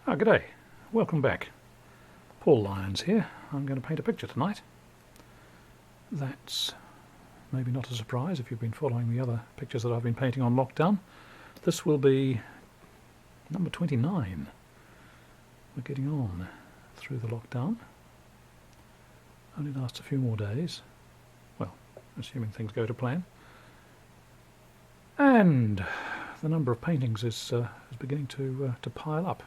G'day, welcome back. Paul Lyons here. I'm going to paint a picture tonight. That's maybe not a surprise if you've been following the other pictures that I've been painting on lockdown. This will be number 29. We're getting on through the lockdown. Only lasts a few more days. Well, assuming things go to plan. And the number of paintings is beginning to pile up.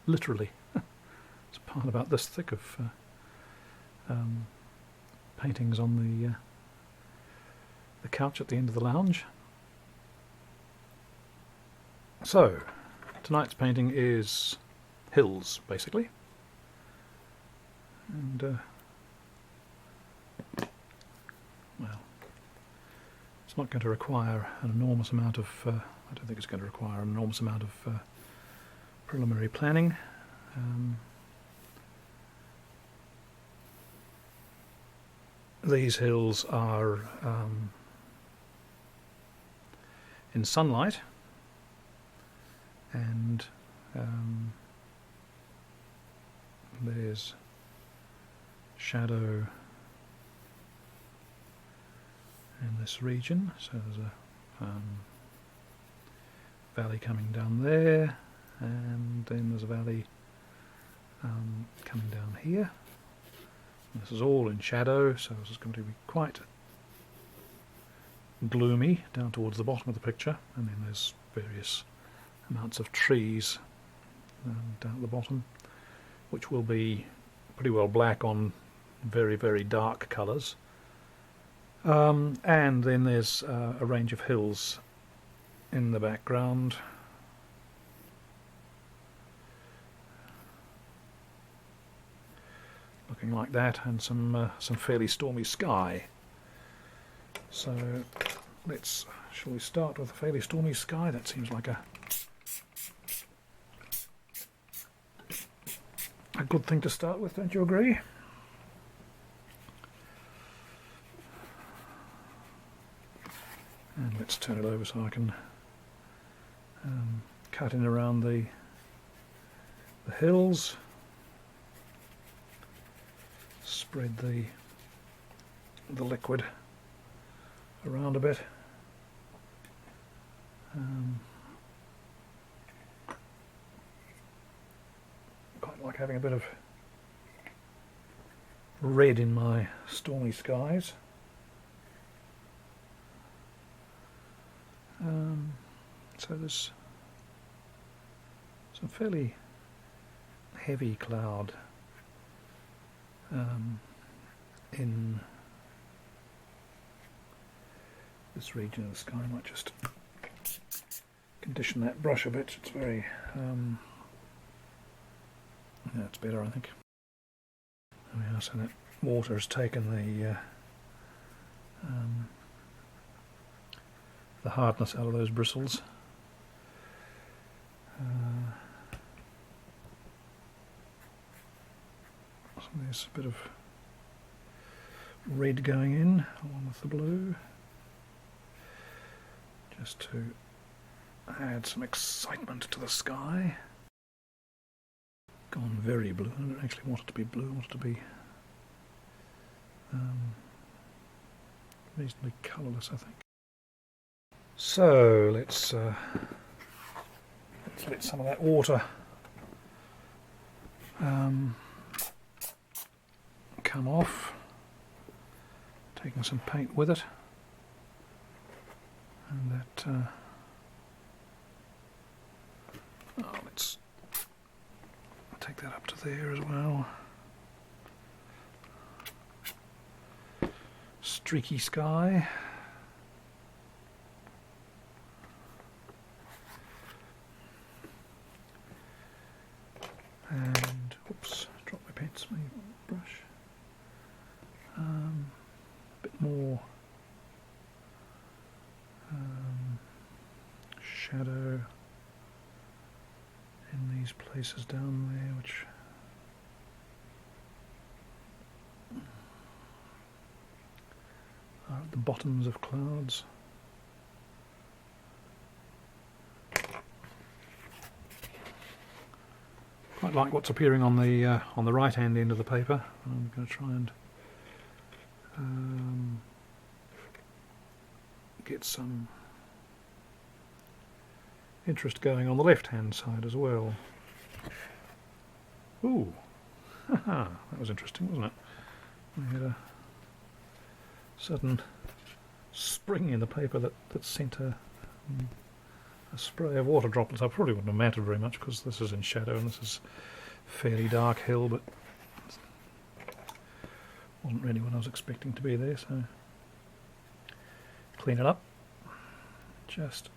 Literally. It's a pile about this thick of paintings on the couch at the end of the lounge. So, tonight's painting is hills, basically. And, well, it's not going to require an enormous amount of, I don't think it's going to require an enormous amount of preliminary planning. These hills are in sunlight, and there's shadow in this region, so there's a valley coming down there, and then there's a valley coming down here. And this is all in shadow, so this is going to be quite gloomy down towards the bottom of the picture, and then there's various amounts of trees down at the bottom, which will be pretty well black on very, very dark colours. And then there's a range of hills in the background. Looking like that, and some fairly stormy sky. So shall we start with a fairly stormy sky? That seems like a good thing to start with, don't you agree? And let's turn it over so I can cut in around the hills. Spread the liquid around a bit. Quite like having a bit of red in my stormy skies. So there's some fairly heavy cloud in this region of the sky. I might just condition that brush a bit. It's very yeah, it's better, I think. Oh yeah, so that water has taken the hardness out of those bristles. So there's a bit of red going in along with the blue, just to add some excitement to the sky. Gone very blue. I don't actually want it to be blue, I want it to be reasonably colourless, I think. So let's let some of that water come off, taking some paint with it, and that let's take that up to there as well. Streaky sky. And oops, dropped my brush. A bit more shadow in these places down there, which are at the bottoms of clouds. quite like what's appearing on the right hand end of the paper. I'm going to try and get some interest going on the left hand side as well. Ooh, haha, that was interesting, wasn't it? We had a sudden spring in the paper that sent a spray of water droplets. I probably wouldn't have mattered very much because this is in shadow and this is fairly dark hill, but wasn't really what I was expecting to be there, so clean it up. Just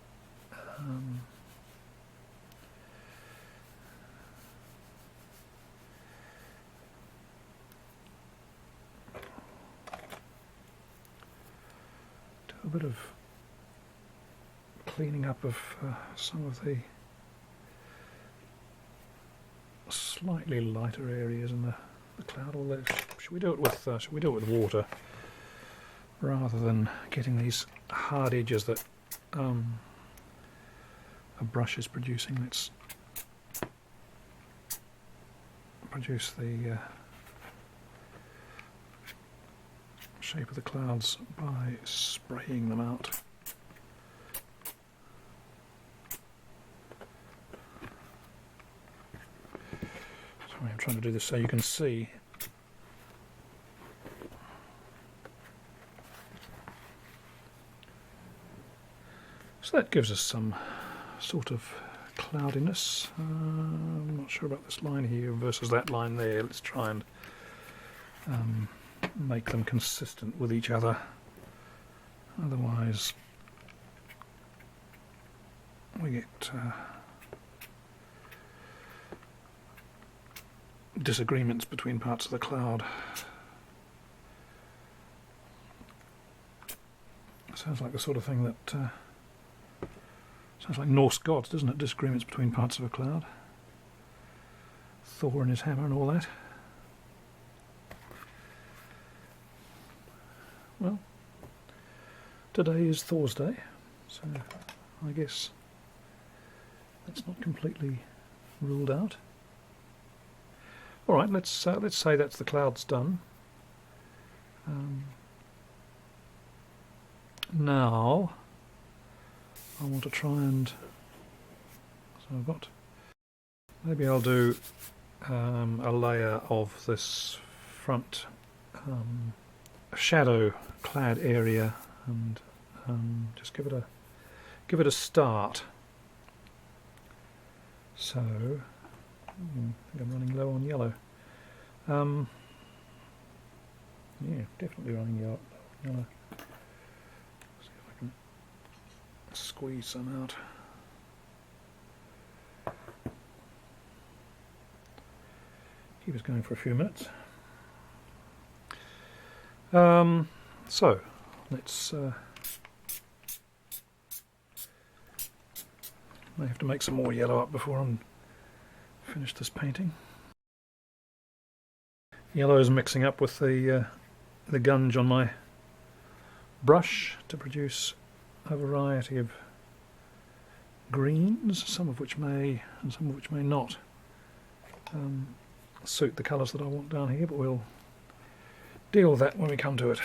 do a bit of cleaning up of some of the slightly lighter areas in the cloud. Although, should we do it with water rather than getting these hard edges that a brush is producing? Let's produce the shape of the clouds by spraying them out. Sorry, I'm trying to do this so you can see. So that gives us some sort of cloudiness. I'm not sure about this line here versus that line there. Let's try and make them consistent with each other. Otherwise we get disagreements between parts of the cloud. Sounds like the sort of thing that sounds like Norse gods, doesn't it? Disagreements between parts of a cloud. Thor and his hammer and all that. Well, today is Thor's Day, so I guess that's not completely ruled out. All right, let's say that's the clouds done. Now I want to try and, so I've got, maybe I'll do a layer of this front shadow clad area and just give it a start. So I think I'm running low on yellow. Yeah, definitely running yellow. See if I can squeeze some out. Keep us going for a few minutes. So let's may have to make some more yellow up before I'm finish this painting. Yellow is mixing up with the gunge on my brush to produce a variety of greens, some of which may and some of which may not suit the colours that I want down here, but we'll deal with that when we come to it.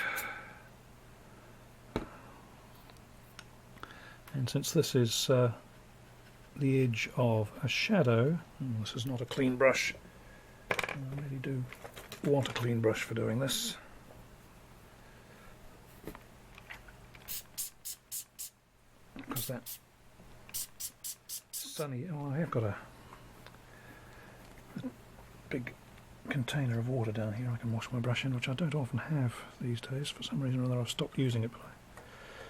And since this is the edge of a shadow, this is not a clean brush. I really do want a clean brush for doing this. Because that sunny, I have got a big container of water down here I can wash my brush in, which I don't often have these days. For some reason or other I've stopped using it, but I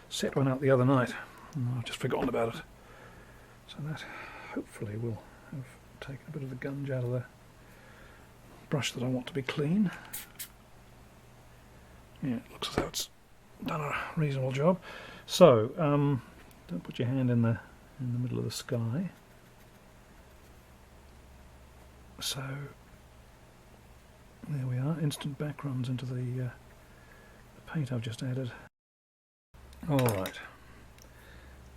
set one out the other night and I've just forgotten about it. So that hopefully will have taken a bit of the gunge out of the brush that I want to be clean. Yeah, it looks as though it's done a reasonable job. So don't put your hand in the middle of the sky. So there we are, instant backgrounds into the paint I've just added. Alright,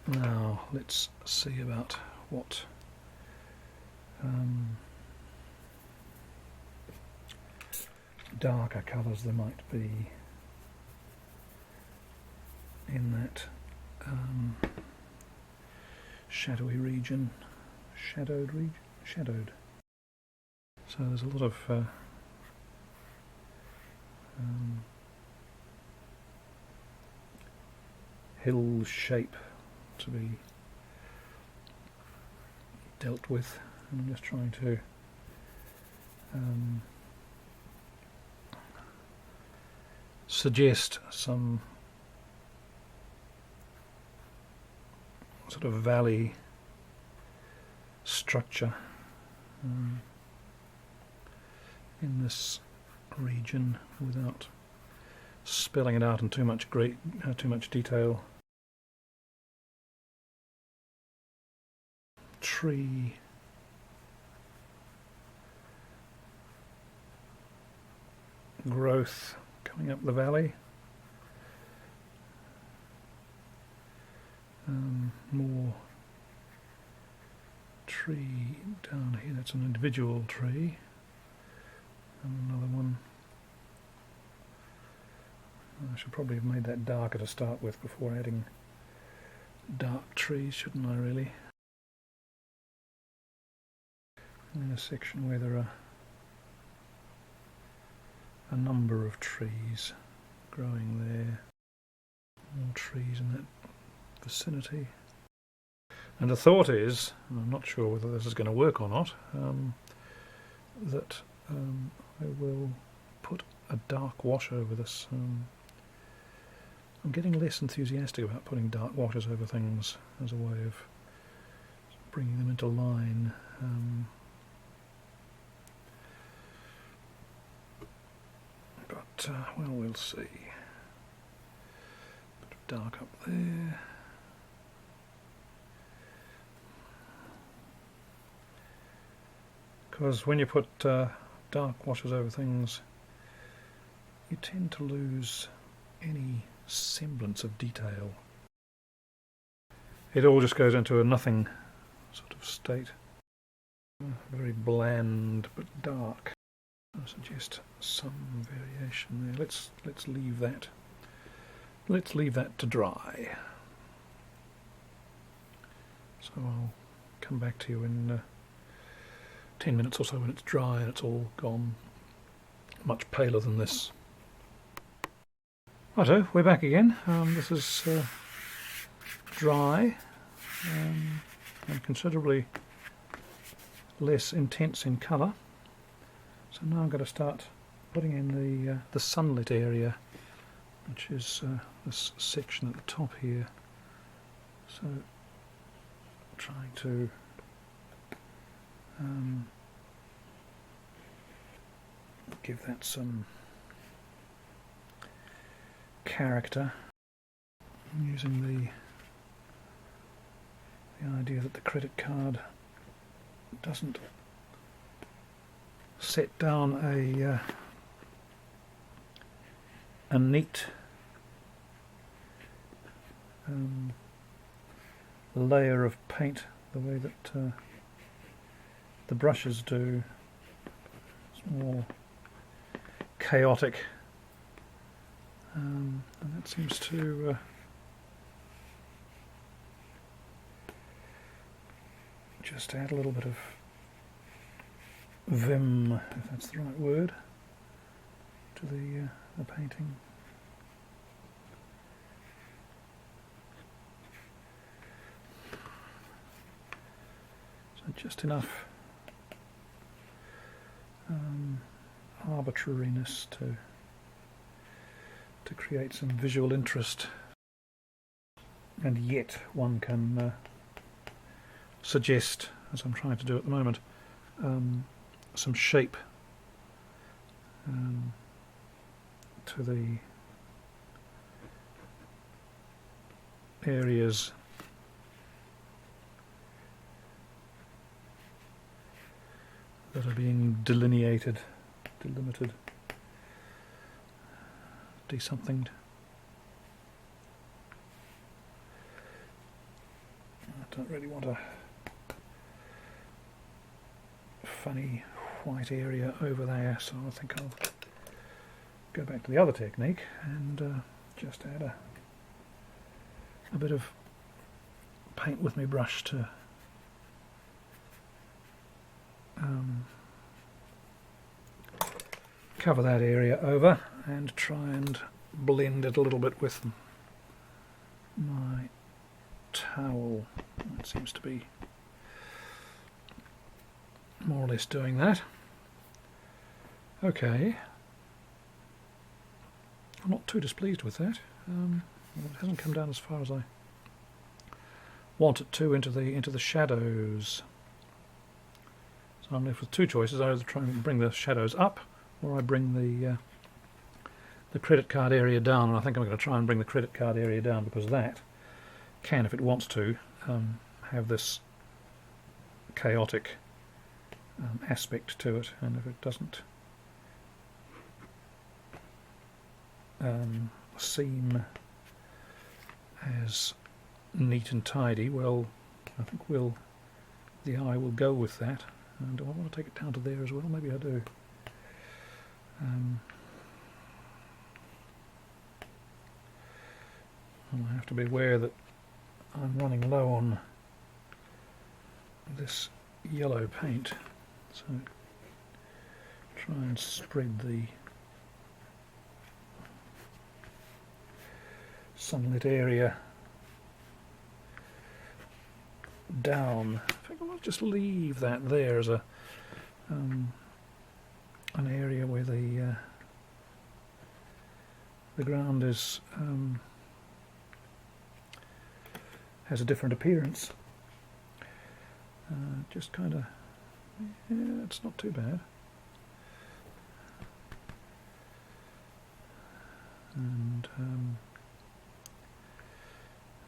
now let's see about what darker colours there might be in that shadowy region, shadowed. So there's a lot of hill shape to be dealt with, and I'm just trying to suggest some sort of valley structure in this region without spelling it out in too much detail. Tree growth coming up the valley. More tree down here, that's an individual tree. And another one. I should probably have made that darker to start with before adding dark trees, shouldn't I really? In a section where there are a number of trees growing there. More trees in that vicinity. And the thought is, and I'm not sure whether this is going to work or not, that I will put a dark wash over this. I'm getting less enthusiastic about putting dark washes over things as a way of bringing them into line. But, well, we'll see. Bit of dark up there. Because when you put dark washes over things, you tend to lose any semblance of detail. It all just goes into a nothing sort of state. Very bland but dark. I suggest some variation there. Let's leave that. Let's leave that to dry. So I'll come back to you in 10 minutes or so when it's dry and it's all gone. Much paler than this. Righto, we're back again. This is dry and considerably less intense in colour. So now I'm going to start putting in the sunlit area, which is this section at the top here. So trying to give that some character. I'm using the idea that the credit card doesn't set down a neat layer of paint the way that the brushes do. It's more chaotic, and that seems to just add a little bit of vim, if that's the right word, to the painting. So just enough arbitrariness to create some visual interest, and yet one can suggest, as I'm trying to do at the moment, some shape to the areas that are being delimited, de-somethinged. I don't really want a funny white area over there, so I think I'll go back to the other technique and just add a bit of paint with my brush to cover that area over and try and blend it a little bit with my towel. That seems to be more or less doing that. Okay, I'm not too displeased with that. Well, it hasn't come down as far as I want it to into the shadows. So I'm left with two choices: I either try and bring the shadows up, or I bring the credit card area down. And I think I'm going to try and bring the credit card area down, because that can, if it wants to, have this chaotic aspect to it, and if it doesn't seem as neat and tidy, well, I think the eye will go with that. And do I want to take it down to there as well? Maybe I do. And I have to be aware that I'm running low on this yellow paint, so try and spread the sunlit area down. I think I'll just leave that there as an area where the ground is has a different appearance. Just kind of, yeah, it's not too bad. And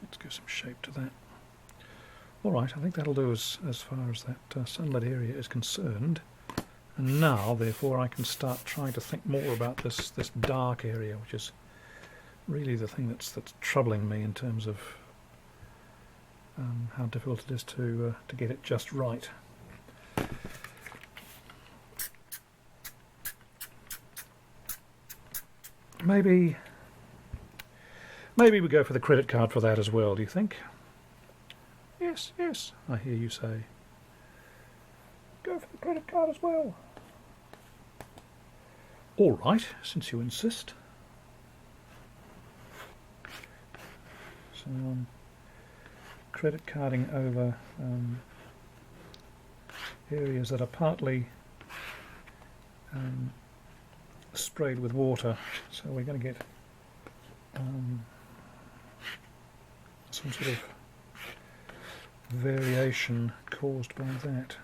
let's give some shape to that. Alright, I think that'll do as far as that sunlit area is concerned. And now, therefore, I can start trying to think more about this dark area, which is really the thing that's troubling me in terms of how difficult it is to get it just right. Maybe we go for the credit card for that as well, do you think? Yes, yes, I hear you say. Go for the credit card as well. All right, since you insist. So credit carding over areas that are partly sprayed with water, so we're going to get some sort of variation caused by that.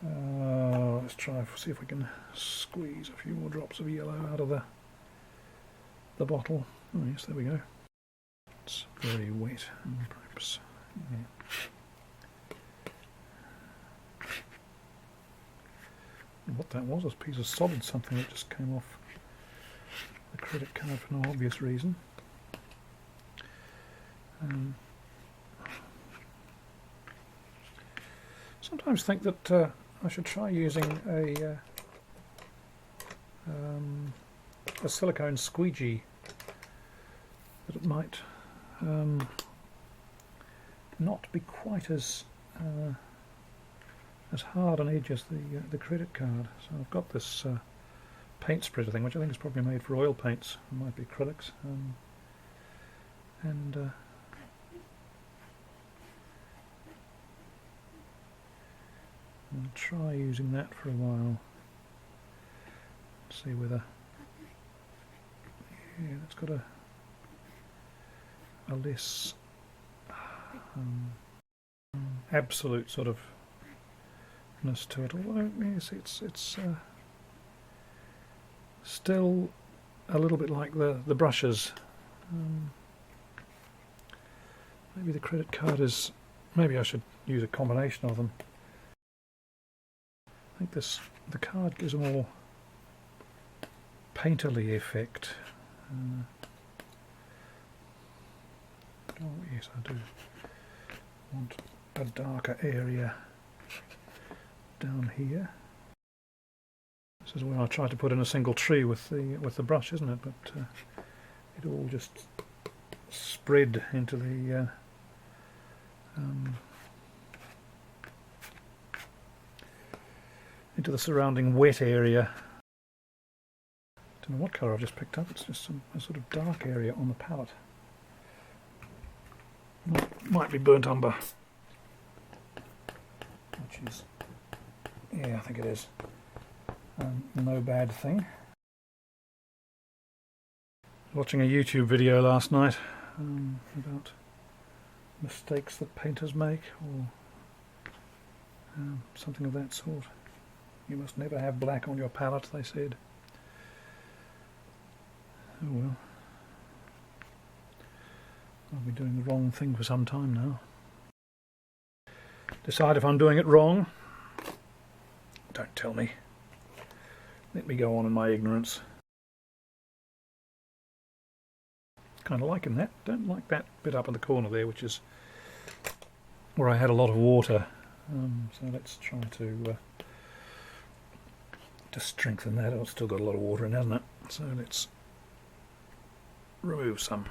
Let's try, see if we can squeeze a few more drops of yellow out of the bottle. Oh yes, there we go. It's very wet, and perhaps, yeah. What that was a piece of solid something that just came off the credit card for no obvious reason. Sometimes think that I should try using a silicone squeegee, that it might not be quite as hard an edge as the credit card. So I've got this paint spreader thing, which I think is probably made for oil paints. It might be acrylics, and I'll try using that for a while. See whether, yeah, that's got a less absolute sort of ness to it. Although yes, it's still a little bit like the brushes. Maybe the credit card is. Maybe I should use a combination of them. I think the card gives a more painterly effect. Oh yes, I do want a darker area down here. So This is where I try to put in a single tree with the brush, isn't it? But it all just spread into the surrounding wet area. Don't know what colour I've just picked up. It's just a sort of dark area on the palette. Might be burnt umber, which is, yeah, I think it is. No bad thing. Watching a YouTube video last night about mistakes that painters make, or something of that sort. You must never have black on your palette, they said. Oh well. I'll be doing the wrong thing for some time now. Decide if I'm doing it wrong. Don't tell me. Let me go on in my ignorance. Kind of liking that. Don't like that bit up in the corner there, which is where I had a lot of water. So let's try to strengthen that. Oh, it's still got a lot of water in, hasn't it? So let's remove some.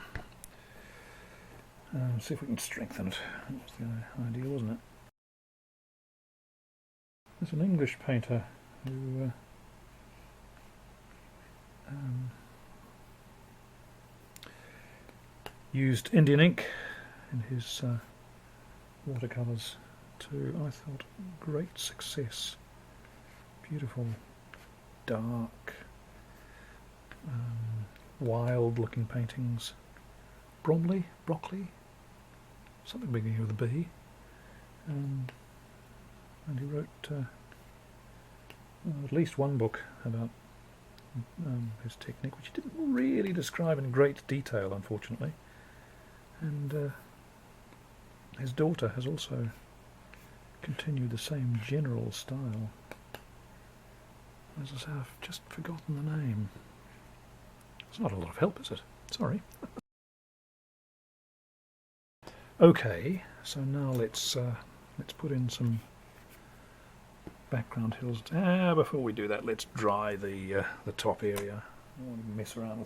See if we can strengthen it. That was the idea, wasn't it? There's an English painter who used Indian ink in his watercolours to, I thought, great success. Beautiful, dark, wild-looking paintings. Broccoli, something beginning with a B, and he wrote at least one book about his technique, which he didn't really describe in great detail, unfortunately. And his daughter has also continued the same general style. As I say, I've just forgotten the name. It's not a lot of help, is it? Sorry. Okay, so now let's put in some background hills. Before we do that, let's dry the top area. I don't want to mess around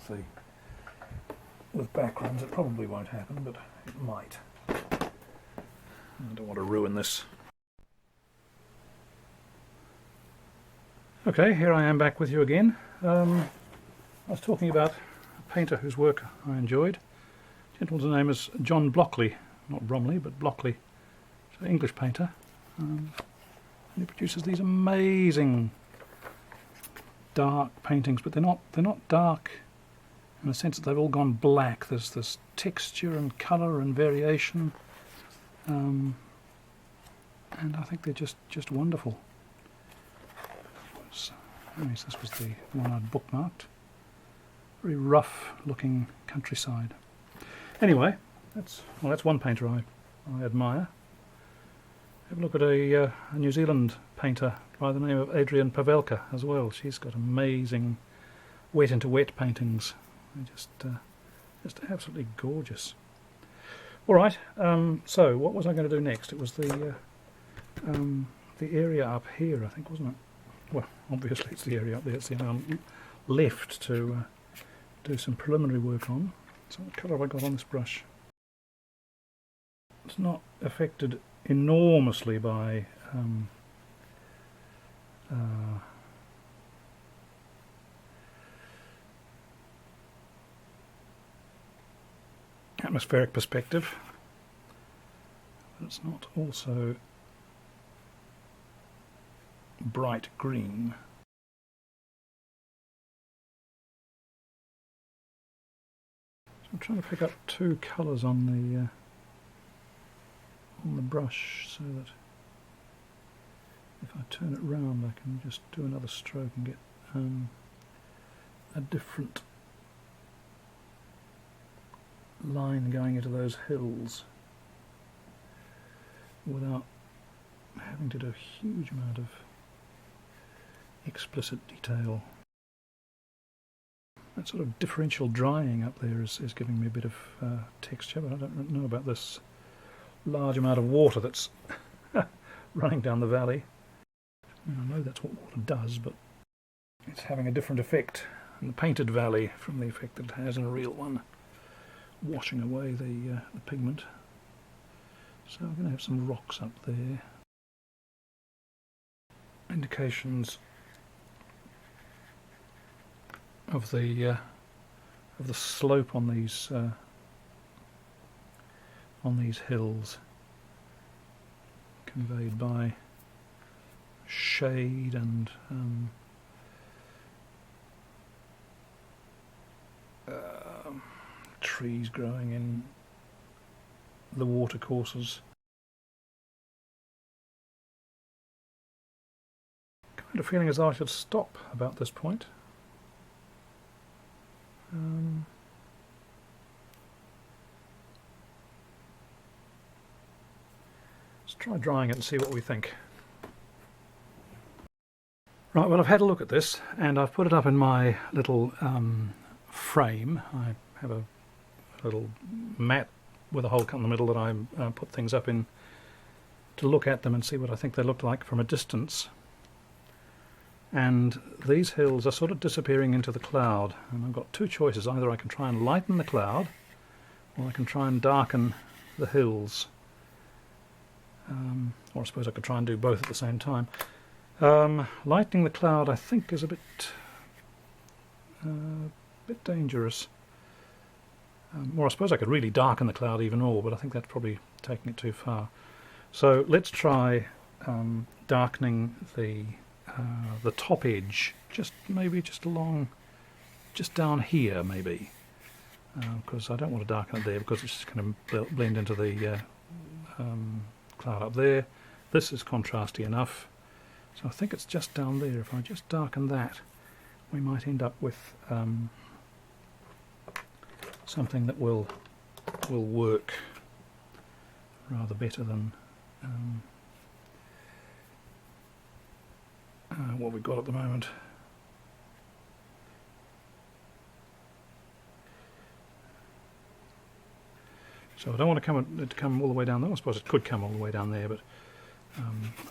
with backgrounds. It probably won't happen, but it might. I don't want to ruin this. Okay, here I am back with you again. I was talking about a painter whose work I enjoyed. The gentleman's name is John Blockley. Not Bromley, but Blockley. He's an English painter. And he produces these amazing dark paintings, but they're not dark in the sense that they've all gone black. There's this texture and colour and variation, and I think they're just wonderful. This was the one I'd bookmarked. Very rough looking countryside. Anyway, that's one painter I admire. Have a look at a New Zealand painter by the name of Adrian Pavelka as well. She's got amazing wet into wet paintings. They're just absolutely gorgeous. All right. So what was I going to do next? It was the area up here, I think, wasn't it? Well, obviously it's the area up there. It's the area I'm left to do some preliminary work on. So what colour have I got on this brush? It's not affected enormously by atmospheric perspective, but it's not also bright green. So I'm trying to pick up two colours on the brush so that if I turn it round I can just do another stroke and get a different line going into those hills without having to do a huge amount of explicit detail. That sort of differential drying up there is giving me a bit of texture, but I don't know about this large amount of water that's running down the valley. I know that's what water does, but it's having a different effect in the painted valley from the effect that it has in a real one, washing away the pigment. So I'm going to have some rocks up there. Indications of the slope on these hills, conveyed by shade and trees growing in the watercourses. Kind of feeling as though I should stop about this point. Let's try drying it and see what we think. Right, well, I've had a look at this and I've put it up in my little frame. I have a little mat with a hole cut in the middle that I put things up in to look at them and see what I think they look like from a distance. And these hills are sort of disappearing into the cloud, and I've got two choices. Either I can try and lighten the cloud, or I can try and darken the hills. Or I suppose I could try and do both at the same time. Lightening the cloud, I think, is a bit dangerous. Or I suppose I could really darken the cloud even more, but I think that's probably taking it too far. So let's try darkening the top edge, maybe just down here, maybe, because I don't want to darken it there because it's just going to blend into the cloud up there. This is contrasty enough, so I think it's just down there. If I just darken that, we might end up with something that will work rather better than what we've got at the moment. So I don't want it to come all the way down there. I suppose it could come all the way down there, but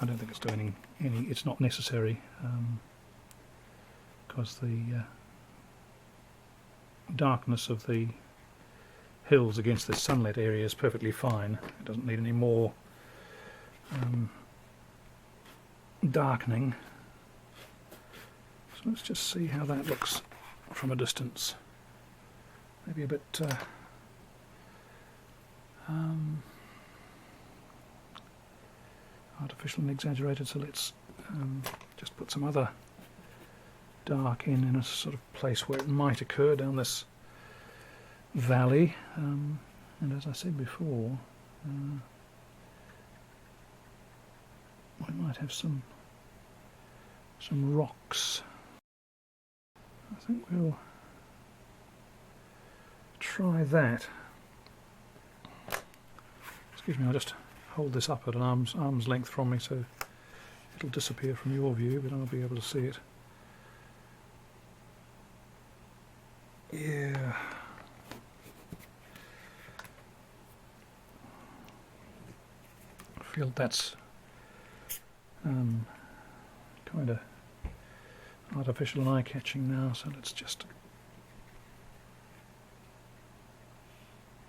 I don't think it's doing any. It's not necessary because the darkness of the hills against this sunlit area is perfectly fine. It doesn't need any more darkening. So let's just see how that looks from a distance. Maybe a bit artificial and exaggerated, so let's just put some other dark in a sort of place where it might occur down this valley, and as I said before, we might have some rocks. I think we'll try that. Excuse me, I'll just hold this up at an arm's length from me so it'll disappear from your view, but I'll be able to see it. Yeah. I feel that's kind of artificial and eye-catching now, so let's just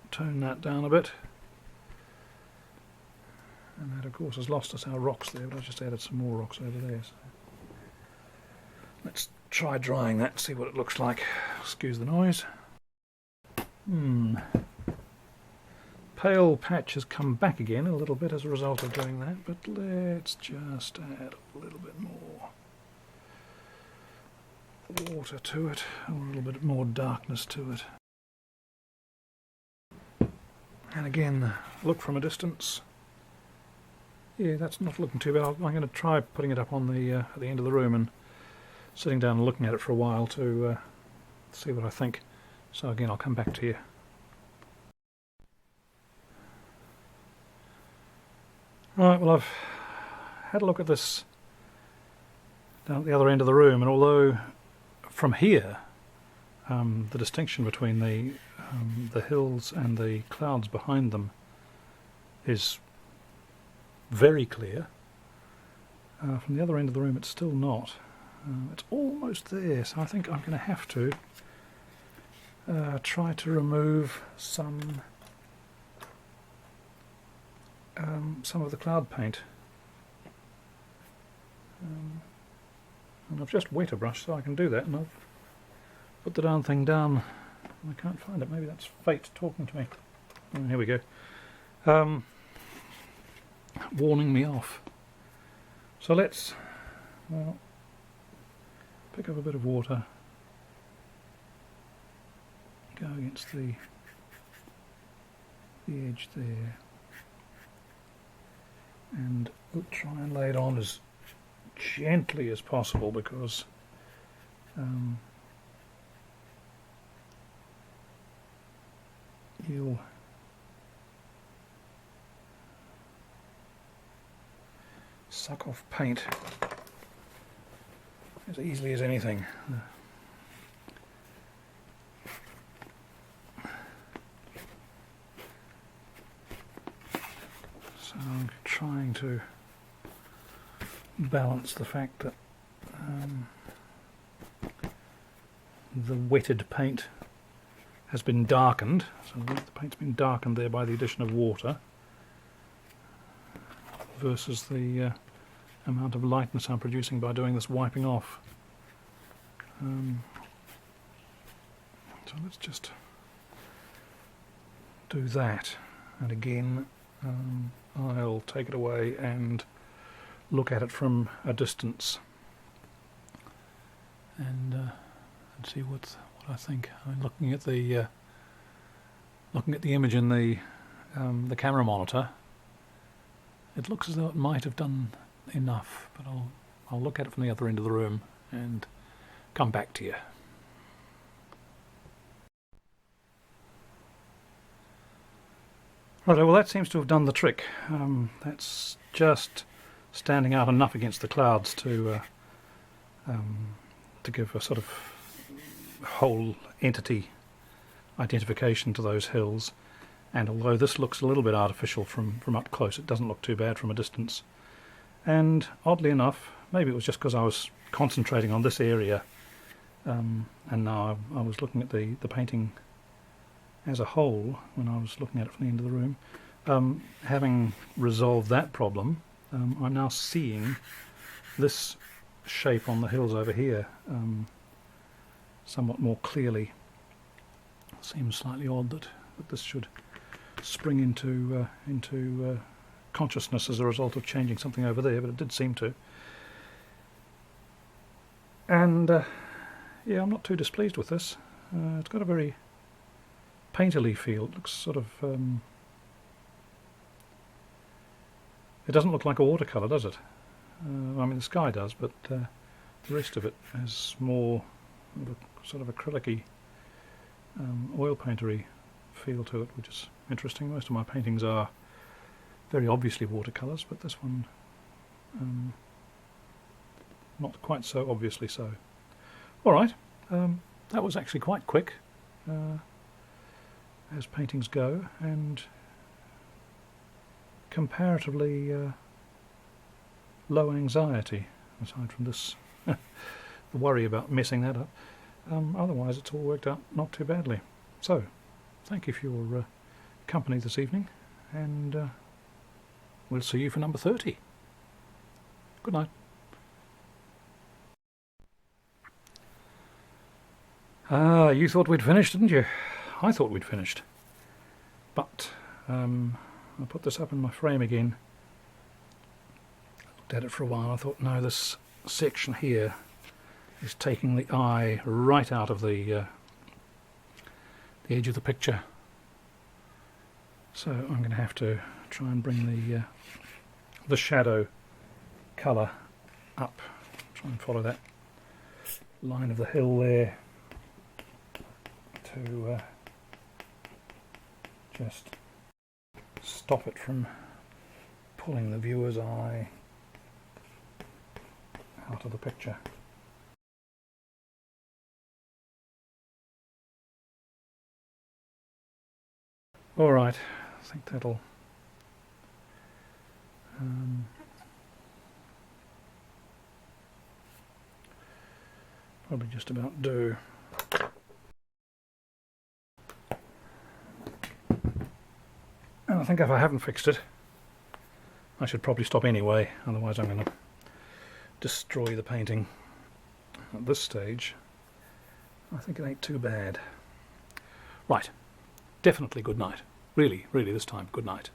tone that down a bit. And that of course has lost us our rocks there, but I've just added some more rocks over there. So let's try drying that and see what it looks like. Excuse the noise. Pale patch has come back again a little bit as a result of doing that, but let's just add a little bit more water to it, or a little bit more darkness to it. And again, look from a distance. Yeah, that's not looking too bad. I'm going to try putting it up on the at the end of the room and sitting down and looking at it for a while to see what I think. So again, I'll come back to you. Right, well, I've had a look at this down at the other end of the room, and although from here the distinction between the hills and the clouds behind them is very clear, from the other end of the room it's still not. It's almost there, so I think I'm going to have to try to remove some of the cloud paint. And I've just wet a brush, so I can do that, and I've put the darn thing down. I can't find it. Maybe that's fate talking to me. Oh, here we go. Warning me off. So let's pick up a bit of water, go against the edge there, and try and lay it on as gently as possible, because you'll suck off paint as easily as anything. So I'm trying to balance the fact that the wetted paint has been darkened, so the paint's been darkened there by the addition of water, versus the amount of lightness I'm producing by doing this wiping off. So let's just do that, and again I'll take it away and look at it from a distance and see what I think. I'm looking at the image in the camera monitor. It looks as though it might have done enough, but I'll look at it from the other end of the room and come back to you. Right, well, that seems to have done the trick. That's just standing out enough against the clouds to give a sort of whole entity identification to those hills. And although this looks a little bit artificial from up close, it doesn't look too bad from a distance. And oddly enough, maybe it was just because I was concentrating on this area, and now I was looking at the painting as a whole when I was looking at it from the end of the room. Having resolved that problem, I'm now seeing this shape on the hills over here somewhat more clearly. It seems slightly odd that this should spring into consciousness as a result of changing something over there, but it did seem to. And yeah, I'm not too displeased with this. It's got a very painterly feel. It looks sort of it doesn't look like a watercolour, does it? I mean, the sky does, but the rest of it has more of a sort of acrylic-y, oil paintery feel to it, which is interesting. Most of my paintings are very obviously watercolours, but this one not quite so obviously so. Alright, that was actually quite quick as paintings go, and comparatively low anxiety, aside from this the worry about messing that up. Otherwise it's all worked out not too badly. So thank you for your company this evening, and we'll see you for number 30. Good night. You thought we'd finished, didn't you? I thought we'd finished. But I'll put this up in my frame again. I looked at it for a while. I thought, no, this section here is taking the eye right out of the edge of the picture. So I'm going to have to try and bring the shadow colour up. Try and follow that line of the hill there to just stop it from pulling the viewer's eye out of the picture. Alright, I think that'll probably just about do. And I think if I haven't fixed it, I should probably stop anyway, otherwise I'm going to destroy the painting. At this stage, I think it ain't too bad. Right, definitely good night. Really, really this time, good night.